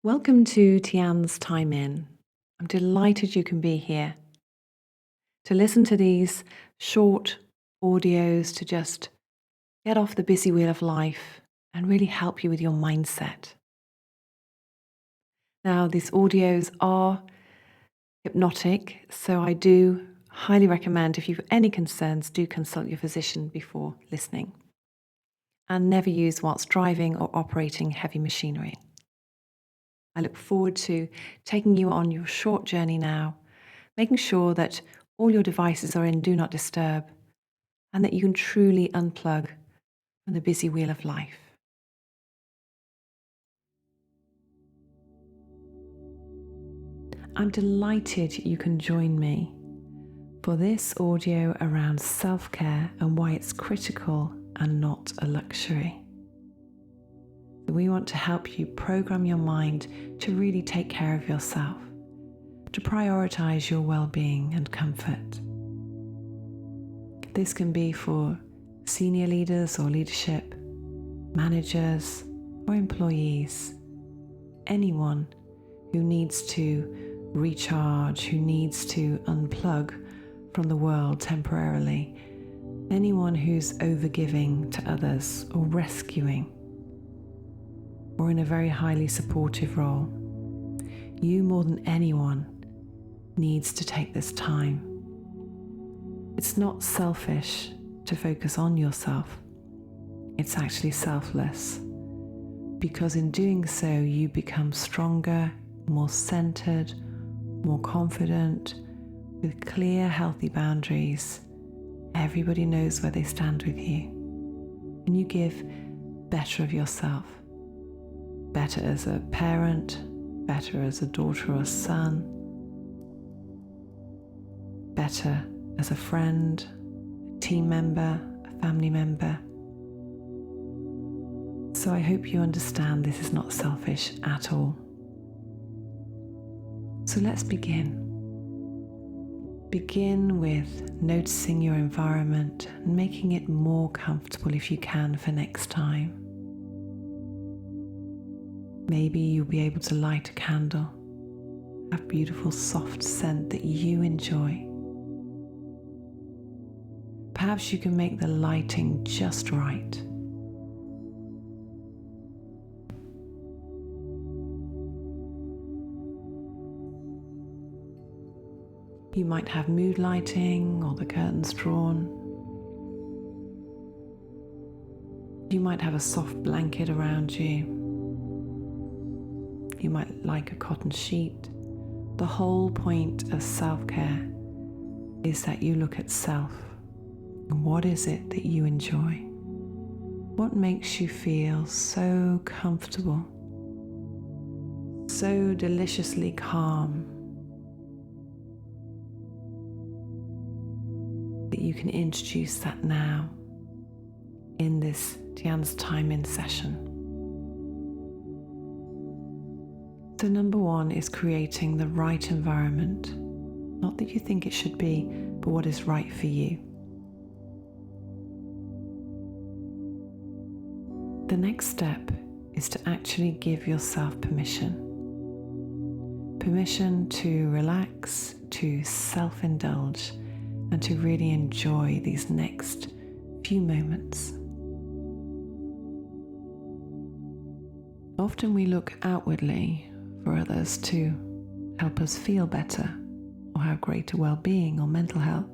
Welcome to Tianne's Time In. I'm delighted you can be here to listen to these short audios to just get off the busy wheel of life and really help you with your mindset. Now, these audios are hypnotic, so I do highly recommend if you've any concerns, do consult your physician before listening. And never use whilst driving or operating heavy machinery. I look forward to taking you on your short journey now, making sure that all your devices are in Do Not Disturb and that you can truly unplug from the busy wheel of life. I'm delighted you can join me for this audio around self-care and why it's critical and not a luxury. We want to help you program your mind to really take care of yourself, to prioritize your well-being and comfort. This can be for senior leaders or leadership, managers or employees, anyone who needs to recharge, who needs to unplug from the world temporarily, anyone who's overgiving to others or rescuing, or in a very highly supportive role. You more than anyone needs to take this time. It's not selfish to focus on yourself. It's actually selfless, because in doing so you become stronger, more centered, more confident, with clear, healthy boundaries. Everybody knows where they stand with you, and you give better of yourself. Better as a parent, better as a daughter or son, better as a friend, a team member, a family member. So I hope you understand this is not selfish at all. So let's begin. Begin with noticing your environment and making it more comfortable if you can for next time. Maybe you'll be able to light a candle, a beautiful soft scent that you enjoy. Perhaps you can make the lighting just right. You might have mood lighting or the curtains drawn. You might have a soft blanket around you. You might like a cotton sheet. The whole point of self-care is that you look at self. And what is it that you enjoy? What makes you feel so comfortable, so deliciously calm, that you can introduce that now in this Tianne's Time In session. So number one is creating the right environment. Not that you think it should be, but what is right for you. The next step is to actually give yourself permission. Permission to relax, to self-indulge, and to really enjoy these next few moments. Often we look outwardly for others to help us feel better or have greater well-being or mental health.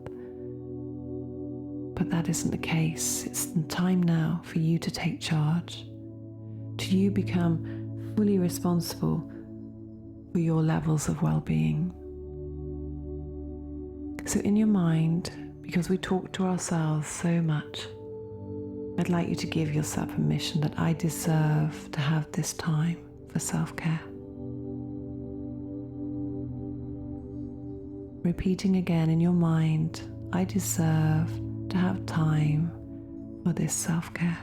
But that isn't the case. It's the time now for you to take charge, to you become fully responsible for your levels of well-being. So in your mind, because we talk to ourselves so much, I'd like you to give yourself permission that I deserve to have this time for self-care. Repeating again in your mind, I deserve to have time for this self-care.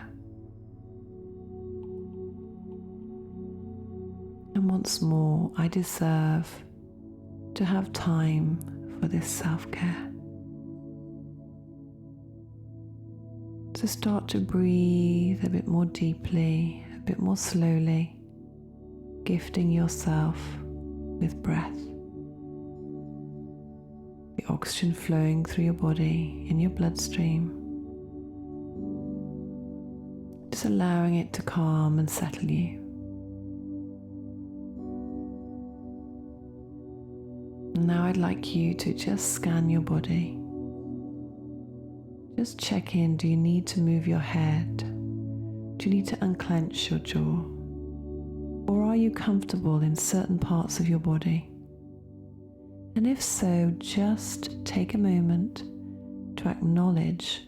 And once more, I deserve to have time for this self-care. So start to breathe a bit more deeply, a bit more slowly. gifting yourself with breath. The oxygen flowing through your body in your bloodstream, just allowing it to calm and settle you. Now I'd like you to just scan your body. Just check in. Do you need to move your head? Do you need to unclench your jaw? Or are you comfortable in certain parts of your body? And if so, just take a moment to acknowledge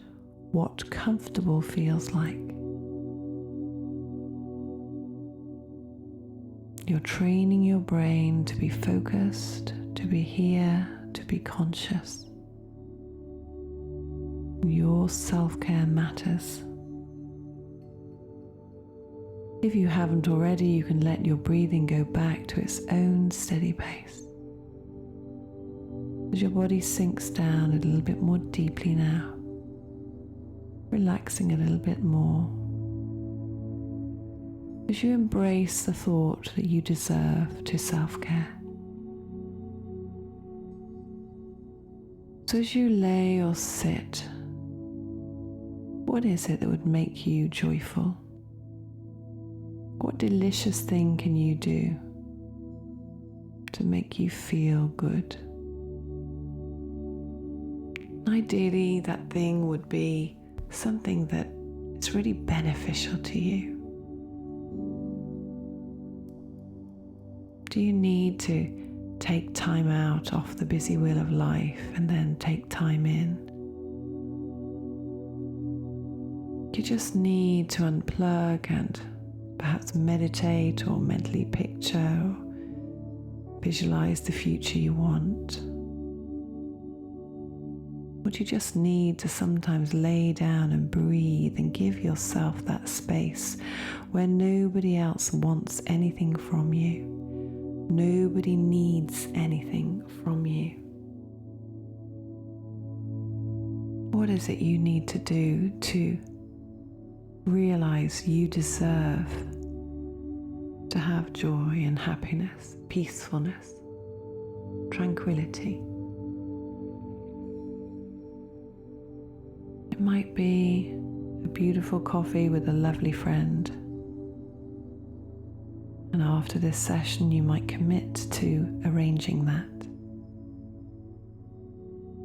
what comfortable feels like. You're training your brain to be focused, to be here, to be conscious. Your self-care matters. If you haven't already, you can let your breathing go back to its own steady pace. As your body sinks down a little bit more deeply now, relaxing a little bit more. As you embrace the thought that you deserve to self-care. So as you lay or sit, what is it that would make you joyful? What delicious thing can you do to make you feel good? Ideally, that thing would be something that is really beneficial to you. Do you need to take time out off the busy wheel of life and then take time in? You just need to unplug and perhaps meditate or mentally picture or visualize the future you want. Or do you just need to sometimes lay down and breathe and give yourself that space where nobody else wants anything from you? Nobody needs anything from you. What is it you need to do to realize you deserve to have joy and happiness, peacefulness, tranquility? It might be a beautiful coffee with a lovely friend. And after this session, you might commit to arranging that.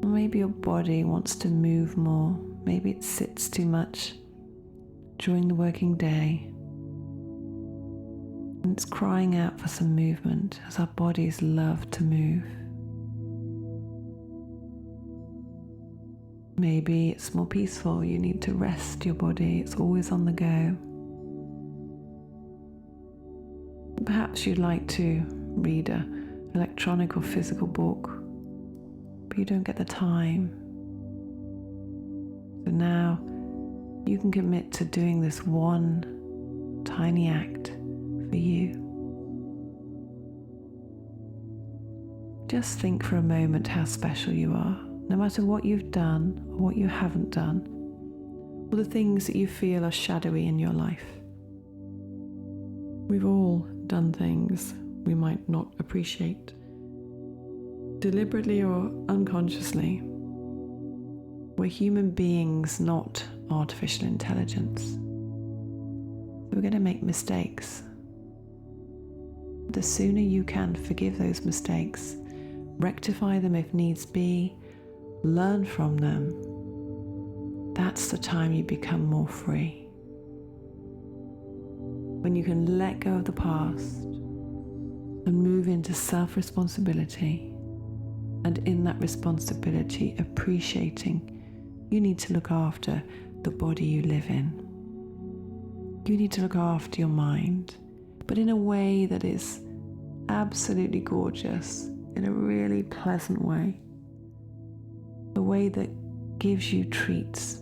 Or maybe your body wants to move more. Maybe it sits too much during the working day. And it's crying out for some movement, as our bodies love to move. Maybe it's more peaceful. You need to rest your body. It's always on the go. Perhaps you'd like to read an electronic or physical book, but you don't get the time. So now you can commit to doing this one tiny act for you. Just think for a moment how special you are, no matter what you've done or what you haven't done, or the things that you feel are shadowy in your life. We've all done things we might not appreciate, deliberately or unconsciously. We're human beings, not artificial intelligence. So we're going to make mistakes. The sooner you can forgive those mistakes, rectify them if needs be, learn from them, that's the time you become more free. When you can let go of the past and move into self-responsibility, and in that responsibility appreciating you need to look after the body you live in. You need to look after your mind, but in a way that is absolutely gorgeous, in a really pleasant way, a way that gives you treats.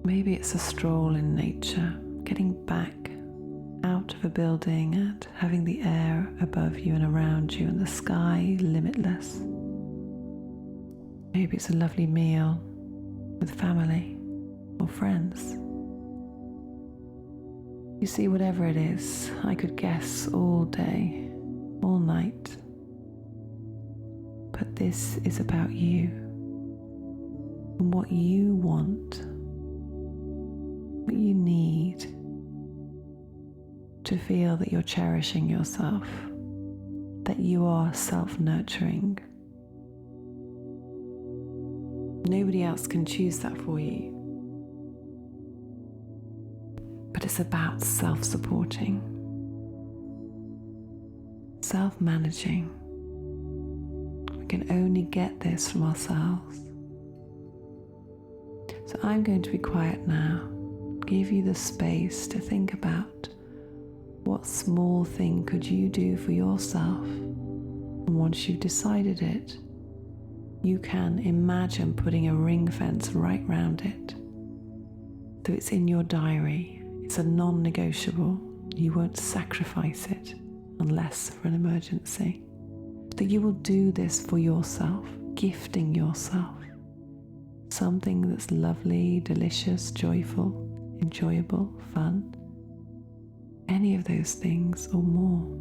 Maybe it's a stroll in nature, getting back out of a building and having the air above you and around you and the sky limitless. Maybe it's a lovely meal with family or friends. You see, whatever it is, I could guess all day, all night. But this is about you and what you want, what you need to feel that you're cherishing yourself, that you are self-nurturing. Nobody else can choose that for you. But it's about self-supporting, self-managing. We can only get this from ourselves. So I'm going to be quiet now, give you the space to think about what small thing could you do for yourself. And once you've decided it, you can imagine putting a ring fence right round it. So it's in your diary, it's a non-negotiable. You won't sacrifice it unless for an emergency. That you will do this for yourself, gifting yourself something that's lovely, delicious, joyful, enjoyable, fun, any of those things or more.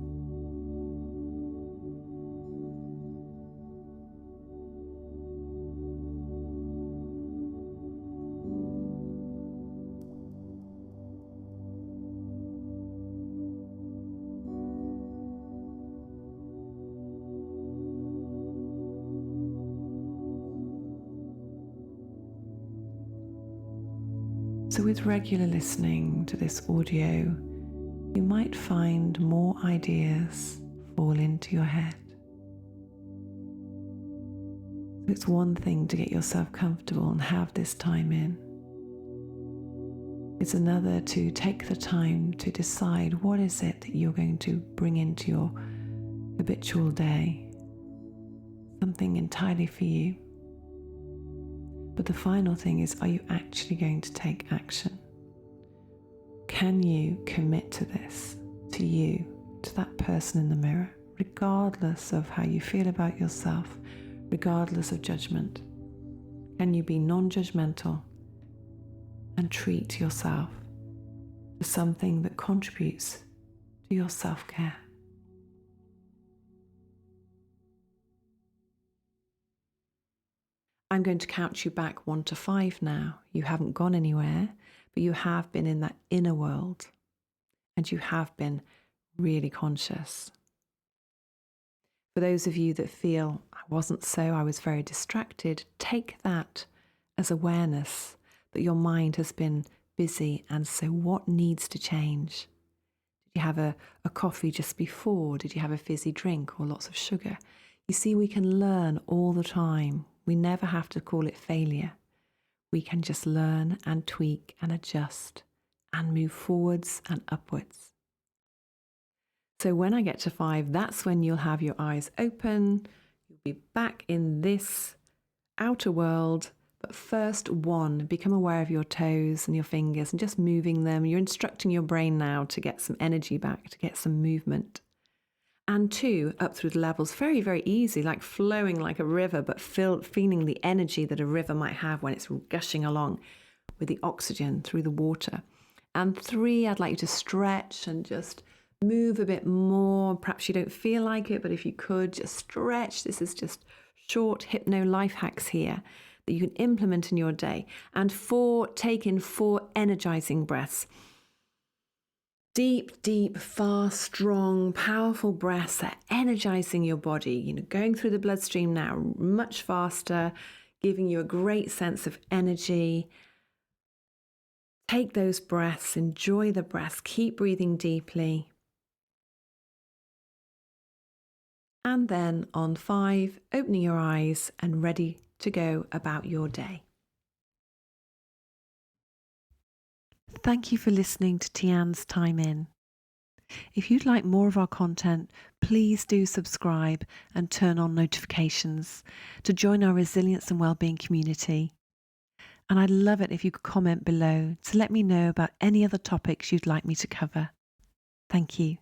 So with regular listening to this audio, you might find more ideas fall into your head. It's one thing to get yourself comfortable and have this time in. It's another to take the time to decide what is it that you're going to bring into your habitual day, something entirely for you. But the final thing is, are you actually going to take action? Can you commit to this, to you, to that person in the mirror, regardless of how you feel about yourself, regardless of judgment? Can you be non-judgmental and treat yourself as something that contributes to your self-care? I'm going to count you back 1 to 5 now. You haven't gone anywhere, but you have been in that inner world and you have been really conscious. For those of you that feel, I wasn't so, I was very distracted, take that as awareness that your mind has been busy, and so what needs to change? Did you have a coffee just before? Did you have a fizzy drink or lots of sugar? You see, we can learn all the time. We never have to call it failure. We can just learn and tweak and adjust and move forwards and upwards. So when I get to 5, that's when you'll have your eyes open. You'll be back in this outer world. But first, 1, become aware of your toes and your fingers and just moving them. You're instructing your brain now to get some energy back, to get some movement. And 2, up through the levels, very, very easy, like flowing like a river, but feeling the energy that a river might have when it's gushing along with the oxygen through the water. And 3, I'd like you to stretch and just move a bit more. Perhaps you don't feel like it, but if you could, just stretch. This is just short hypno life hacks here that you can implement in your day. And 4, take in 4 energizing breaths. Deep, deep, fast, strong, powerful breaths that are energizing your body, going through the bloodstream now much faster, giving you a great sense of energy. Take those breaths, enjoy the breaths, keep breathing deeply. And then on 5, opening your eyes and ready to go about your day. Thank you for listening to Tianne's Time In. If you'd like more of our content, please do subscribe and turn on notifications to join our resilience and wellbeing community. And I'd love it if you could comment below to let me know about any other topics you'd like me to cover. Thank you.